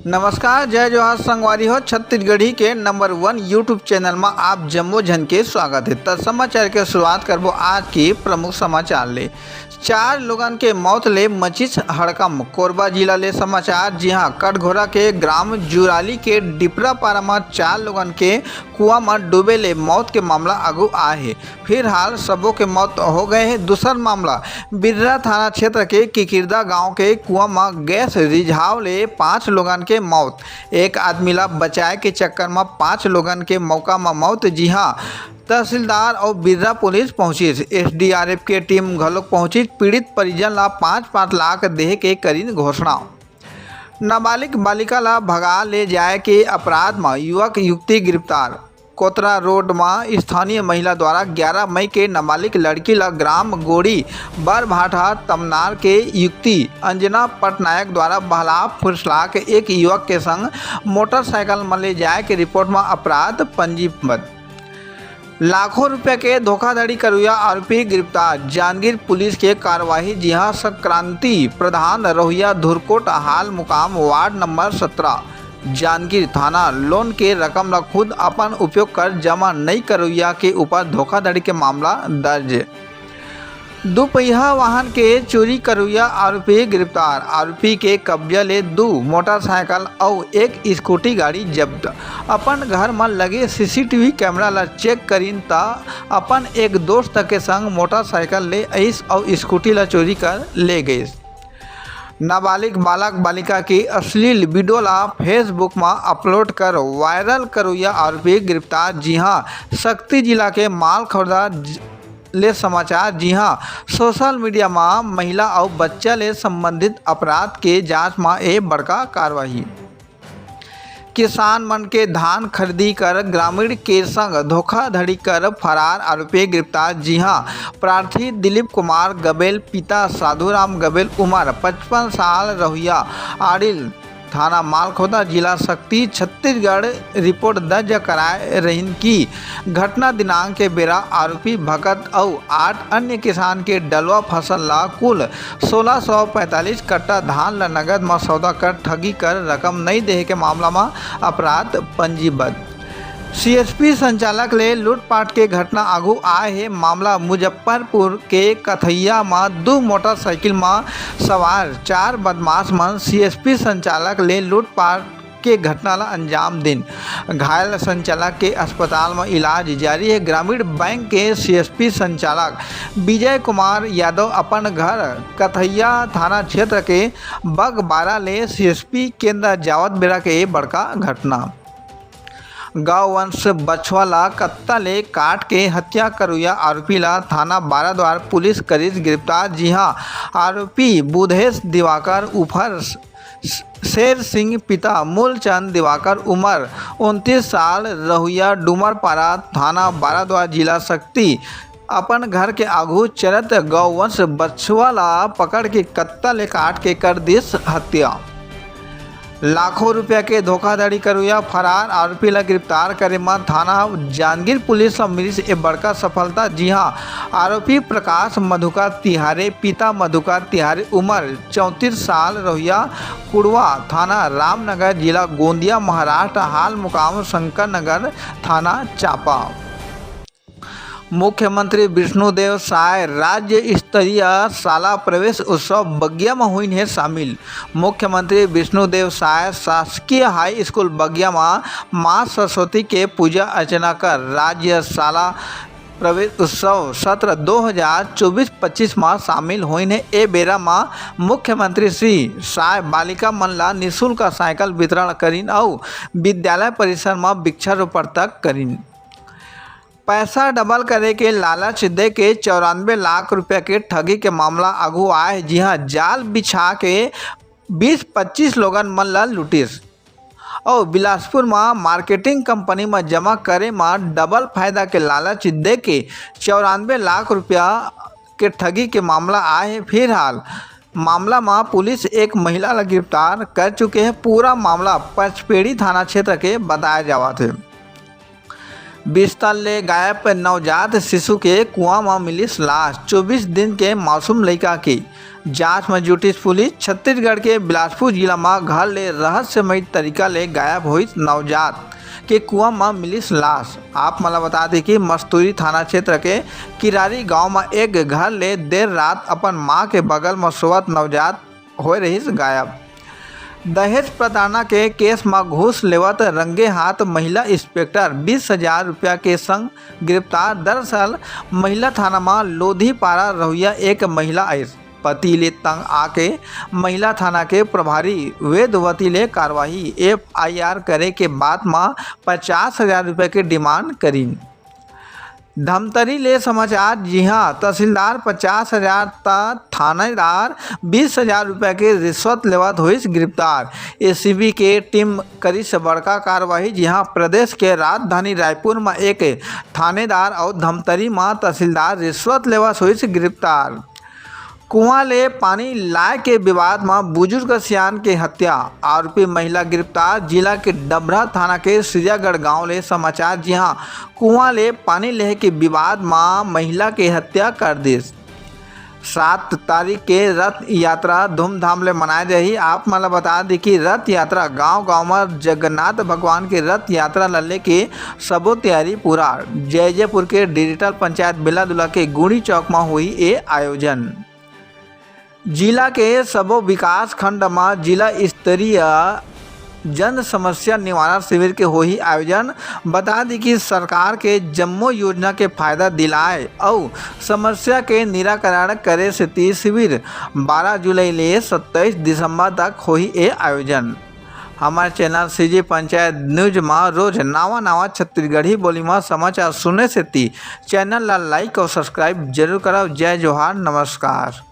नमस्कार, जय जोहार संगवारी हो। छत्तीसगढ़ी के नंबर 1 यूट्यूब चैनल में आप जम्मो जन के स्वागत है। त समाचार के शुरुआत करबो आज के प्रमुख समाचार ले। 4 लोगन के मौत ले मचिस हड़कम। कोरबा जिला ले समाचार। जी हाँ, कटघोरा के ग्राम जुराली के डिपरा पारा में 4 लोगन के कुआं में डूबे ले मौत के मामला आगू आए है। फिलहाल सबों के मौत हो गए हैं। दूसरा मामला बिर्रा थाना क्षेत्र के किकिरदा गांव के कुआं में गैस रिझाव ले 5 लोगन के मौत। एक आदमी ला बचाए के चक्कर में 5 लोगन के मौका में मौत। जी हाँ, तहसीलदार और बिर्रा पुलिस पहुंची। एसडीआरएफ के टीम घलोक पहुंची। पीड़ित परिजन ला 5-5 लाख देहे के करीन घोषणा। नाबालिग बालिका ला भगा ले जाए के अपराध में युवक युवती गिरफ्तार। कोतरा रोड में स्थानीय महिला द्वारा 11 मई के नाबालिग लड़की ला ग्राम गोड़ी बरभाठा तमनार के युवती अंजना पटनायक द्वारा बहला फुसला के एक युवक के संग मोटरसाइकिल में ले जाए के रिपोर्ट में अपराध पंजीबद्ध। लाखों रुपए के धोखाधड़ी करुआ आरोपी गिरफ्तार। जांजगीर पुलिस के कार्यवाही। जी हाँ, संक्रांति प्रधान रोहिया धुरकोट हाल मुकाम वार्ड नंबर 17 जांजगीर थाना लोन के रकम ला खुद अपन उपयोग कर जमा नहीं करुआ के ऊपर धोखाधड़ी के मामला दर्ज। दुपहिया वाहन के चोरी करुआ आरोपी गिरफ्तार। आरोपी के कब्जा ले 2 मोटरसाइकिल और 1 स्कूटी गाड़ी जब्त। अपन घर में लगे सीसीटीवी कैमरा ला चेक करीन ता अपन एक दोस्त के संग मोटरसाइकिल ले आइस और स्कूटी ला चोरी कर ले गए। नाबालिग बालक बालिका की अश्लील वीडियो ला फेसबुक में अपलोड कर वायरल करुआ आरोपी गिरफ्तार। जी हाँ, शक्ति जिला के मालखौदा ले समाचार। जी हाँ, सोशल मीडिया में महिला और बच्चा ले संबंधित अपराध के जांच में एक बड़का कार्रवाई। किसान मन के धान खरीदी कर ग्रामीण के संग धोखाधड़ी कर फरार आरोपी गिरफ्तार। जी हाँ, प्रार्थी दिलीप कुमार गबेल पिता साधुराम गबेल उम्र 55 साल रहुआ आडिल थाना मालखोदा जिला शक्ति छत्तीसगढ़ रिपोर्ट दर्ज कराए रहीन की घटना दिनांक के बेरा आरोपी भगत और 8 अन्य किसान के डलवा फसल ला कुल 1645 कट्टा धान ला नगद में सौदा कर ठगी कर रकम नहीं देहे के मामला में अपराध पंजीबद्ध। सीएसपी संचालक ले लूटपाट के घटना आगू आए है। मामला मुजफ्फरपुर के कथैया में 2 मोटरसाइकिल में सवार 4 बदमाश मन सीएसपी संचालक ले लूटपाट के घटना ला अंजाम दिन। घायल संचालक के अस्पताल में इलाज जारी है। ग्रामीण बैंक के सीएसपी संचालक विजय कुमार यादव अपन घर कथैया थाना क्षेत्र के बगबारा ले सीएसपी केंद्र जावत बेरा के बड़का घटना। गाँव वंश बछवा ला कत्ता ले काट के हत्या करुआ आरोपी ला थाना बाराद्वार पुलिस करीज गिरफ्तार। जी हाँ, आरोपी बुधेश दिवाकर उफर शेर सिंह पिता मूलचंद दिवाकर उम्र 29 साल रहुआ डूमरपारा थाना बाराद्वार जिला शक्ति अपन घर के आगू चरत गौवंश बछवा ला पकड़ के कत्ता ले काट के कर दिस हत्या। लाखों रुपया के धोखाधड़ी करुआ फरार आरोपी ला गिरफ्तार करे में थाना जांजगीर पुलिस से मिली एक बड़का सफलता। जी हाँ, आरोपी प्रकाश मधुकर तिहारे पिता मधुकर तिहारे उम्र 34 साल रहुआ कुड़वा थाना रामनगर जिला गोंदिया महाराष्ट्र हाल मुकाम शंकर नगर थाना चापा। मुख्यमंत्री विष्णुदेव साय राज्य स्तरीय शाला प्रवेश उत्सव बगिया में हुई है शामिल। मुख्यमंत्री विष्णुदेव साय शासकीय हाई स्कूल बगिया में माँ सरस्वती के पूजा अर्चना कर राज्य शाला प्रवेश उत्सव सत्र 2024-25 में शामिल हुई है। ए बेरा में मुख्यमंत्री श्री साय बालिका मन ला निःशुल्क साइकिल वितरण करीन और विद्यालय परिसर में वृक्षारोपण तक करीन। पैसा डबल करे के लालच दे के 94 लाख रुपया के ठगी के मामला आगू आए। जी हाँ, जाल बिछा के 20-25 लोगन मन ला लुटिस और बिलासपुर में मार्केटिंग कंपनी में जमा करे में डबल फायदा के लालच दे के 94 लाख रुपया के ठगी के मामला आए है। फिलहाल मामला में पुलिस एक महिला ला गिरफ्तार कर चुके हैं। पूरा मामला पचपेड़ी थाना क्षेत्र के बताया जावा थे। बिस्तर ले गायब नवजात शिशु के कुआं में मिली लाश। 24 दिन के मासूम लड़का की जांच में जुटी पुलिस। छत्तीसगढ़ के बिलासपुर जिला में घर ले रहस्यमय तरीका ले गायब हुई नवजात के कुआं में मिलिस लाश। आप मला बता दें कि मस्तूरी थाना क्षेत्र के किरारी गांव में एक घर ले देर रात अपन मां के बगल में सोवत नवजात हो रही गायब। दहेज प्रताड़ना के केस में घूस लेवत रंगे हाथ महिला इंस्पेक्टर 20,000 रुपया के संग गिरफ्तार। दरअसल महिला थाना में लोधीपारा रहुआ एक महिला आई पति ले तंग आके महिला थाना के प्रभारी वेदवती ले कार्रवाई FIR करे के बाद में 50,000 रुपये की डिमांड करी। धमतरी ले समाचार। जी हाँ, तहसीलदार 50,000 थानेदार 20,000 रुपये के रिश्वत लेवत हुई गिरफ्तार। ACB के टीम करी से बड़का कार्रवाई। जी हाँ, प्रदेश के राजधानी रायपुर में एक थानेदार और धमतरी में तहसीलदार रिश्वत लेवत हुई गिरफ्तार। कुआं ले पानी लाए के विवाद में बुजुर्ग सियान के हत्या, आरोपी महिला गिरफ्तार। जिला के डबरा थाना के सिजागढ़ गांव ले समाचार। जी हां, कुआं ले पानी ले के विवाद में महिला के हत्या कर दी। 7 तारीख के रथ यात्रा धूमधाम ले मनाई रही। आप मला बता दी कि रथ यात्रा गांव-गांव में जगन्नाथ भगवान के रथ यात्रा लल्ले के सबो तैयारी पूरा। जयजयपुर के डिजिटल पंचायत बेलादुला के गुड़ी चौक में हुई ये आयोजन। जिला के सबो विकास खंड में जिला स्तरीय जन समस्या निवारण शिविर के होही आयोजन। बता दी कि सरकार के जम्मो योजना के फायदा दिलाए और समस्या के निराकरण करे से 30 शिविर 12 जुलाई ले 27 दिसंबर तक होही ये आयोजन। हमारे चैनल CG पंचायत न्यूज में रोज नवा छत्तीसगढ़ी बोली में समाचार सुने से चैनल ला लाइक और सब्सक्राइब जरूर करो। जय जोहार, नमस्कार।